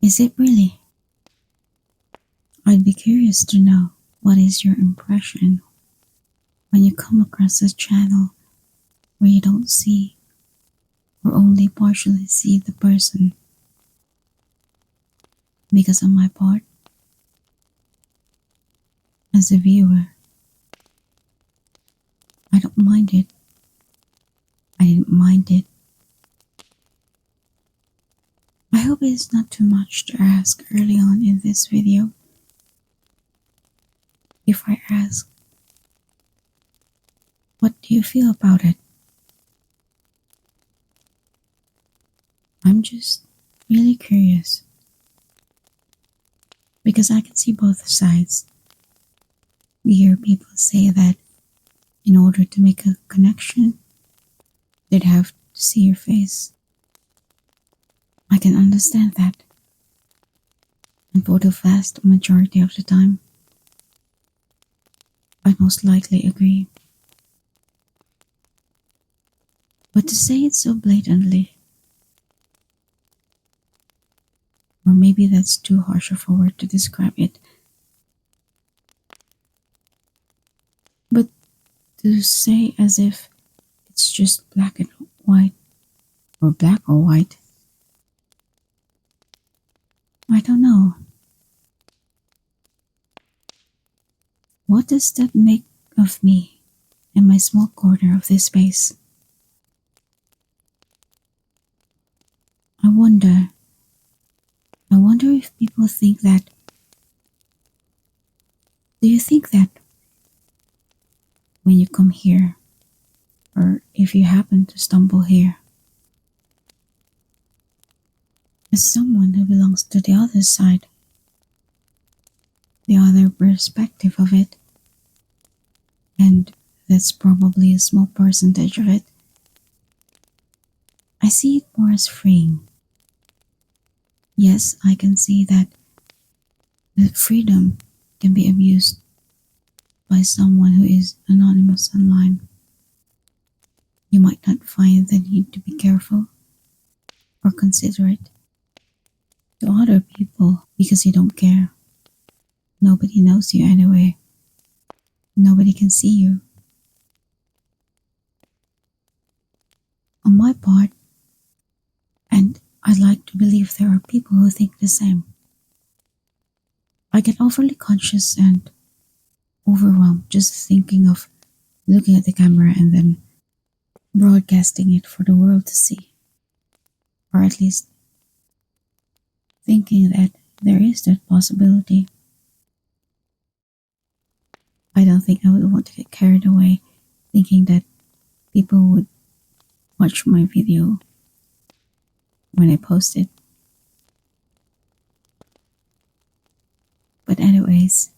Is it really? I'd be curious to know what is your impression when you come across a channel where you don't see or only partially see the person. Because on my part, as a viewer, I don't mind it. I didn't mind it. I hope it is not too much to ask early on in this video. If I ask, what do you feel about it? I'm just really curious. Because I can see both sides. We hear people say that in order to make a connection, they'd have to see your face. I can understand that. And for the vast majority of the time, I most likely agree. But to say it so blatantly, or maybe that's too harsh of a word to describe it, but to say as if it's just black and white, or black or white, I don't know. What does that make of me in my small corner of this space? I wonder if people think that. Do you think that when you come here, or if you happen to stumble here, as someone who belongs to the other side, the other perspective of it, and that's probably a small percentage of it, I see it more as freeing. Yes, I can see that the freedom can be abused by someone who is anonymous online. You might not find the need to be careful or considerate to other people because you don't care. Nobody knows you anyway. Nobody can see you. On my part, and I'd like to believe there are people who think the same, I get overly conscious and overwhelmed just thinking of looking at the camera and then broadcasting it for the world to see. Or at least thinking that there is that possibility. I don't think I would want to get carried away thinking that people would watch my video when I post it. But anyways,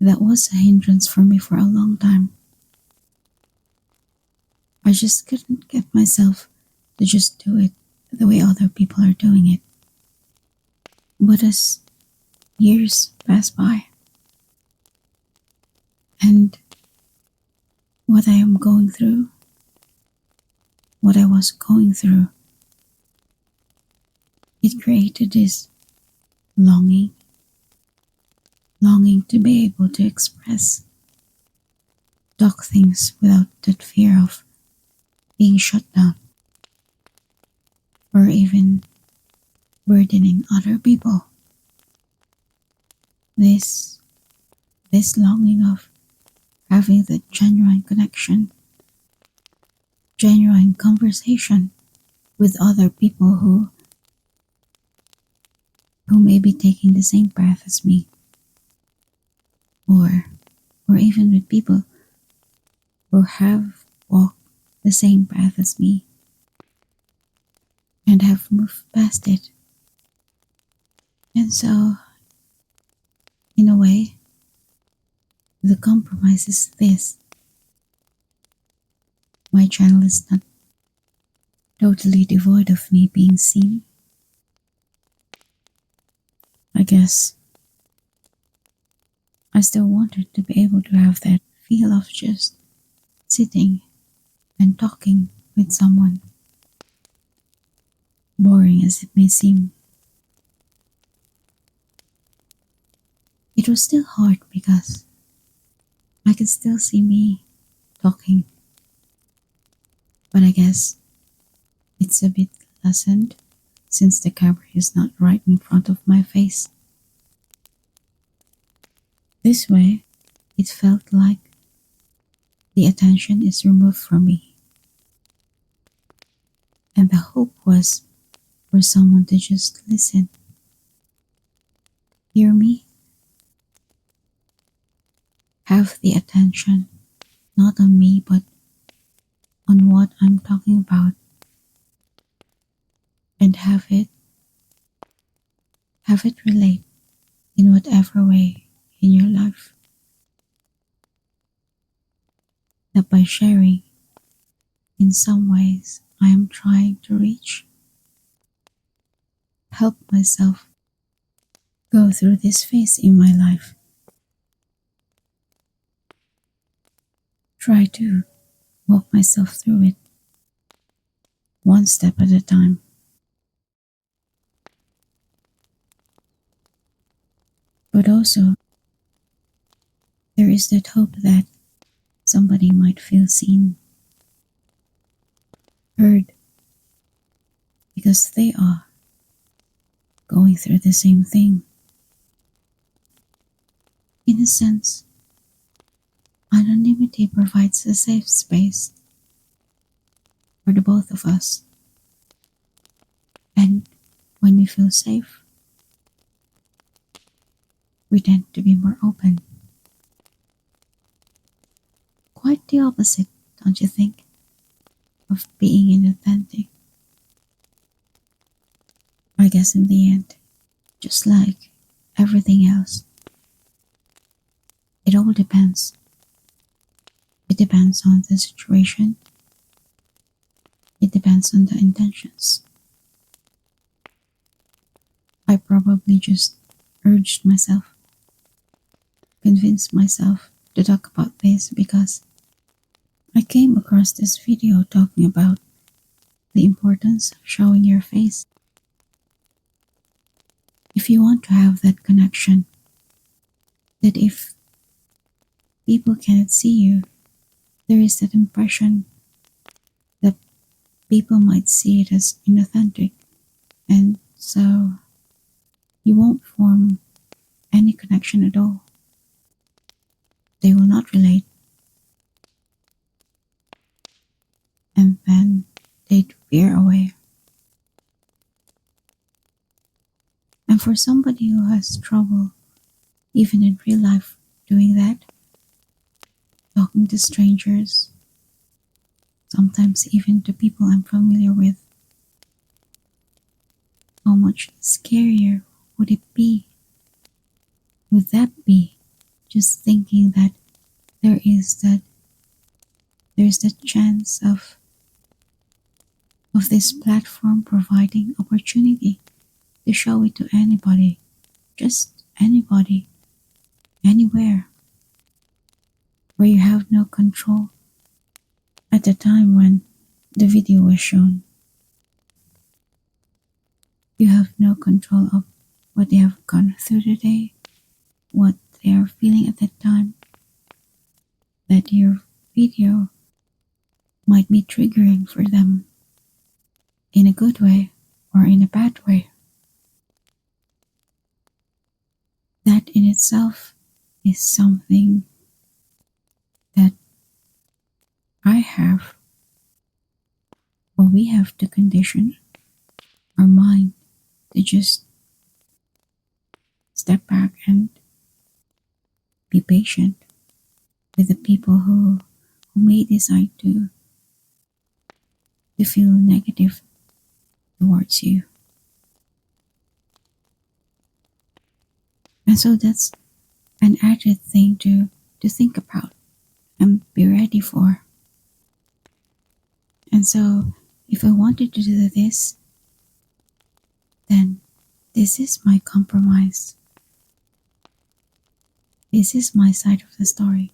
that was a hindrance for me for a long time. I just couldn't get myself to just do it the way other people are doing it. But as years pass by, and what I am going through, what I was going through, it created this longing to be able to express, talk things without that fear of being shut down, or even burdening other people. This longing of having the genuine connection, genuine conversation with other people who may be taking the same path as me, or even with people who have walked the same path as me and have moved past it. And so, in a way, the compromise is this. My channel is not totally devoid of me being seen. I guess I still wanted to be able to have that feel of just sitting and talking with someone. boring as it may seem. It was still hard because I could still see me talking, but I guess it's a bit lessened since the camera is not right in front of my face. This way, it felt like the attention is removed from me, and the hope was for someone to just listen, hear me, have the attention not on me but on what I'm talking about, and have it relate in whatever way in your life. That by sharing, in some ways, I am trying to help myself go through this phase in my life. Try to walk myself through it, one step at a time. But also, there is that hope that somebody might feel seen, heard, because they are going through the same thing. In a sense, anonymity provides a safe space for the both of us. And when we feel safe, we tend to be more open. Quite the opposite, don't you think, of being inauthentic? I guess in the end, just like everything else, it all depends. It depends on the situation. It depends on the intentions. I probably just urged myself, convinced myself to talk about this because I came across this video talking about the importance of showing your face. If you want to have that connection, that if people cannot see you, there is that impression that people might see it as inauthentic, and so you won't form any connection at all. They will not relate, and then they'd veer away. And for somebody who has trouble, even in real life, doing that, talking to strangers, sometimes even to people I'm familiar with, how much scarier would it be? Would that be just thinking that there's that chance of this platform providing opportunity to show it to anybody, just anybody, anywhere, where you have no control at the time when the video was shown. You have no control of what they have gone through today, what they are feeling at that time, that your video might be triggering for them in a good way or in a bad way. That in itself is something that I have, or we have to condition our mind to just step back and be patient with the people who may decide to feel negative towards you. And so that's an added thing to think about and be ready for. And so if I wanted to do this, then this is my compromise. This is my side of the story.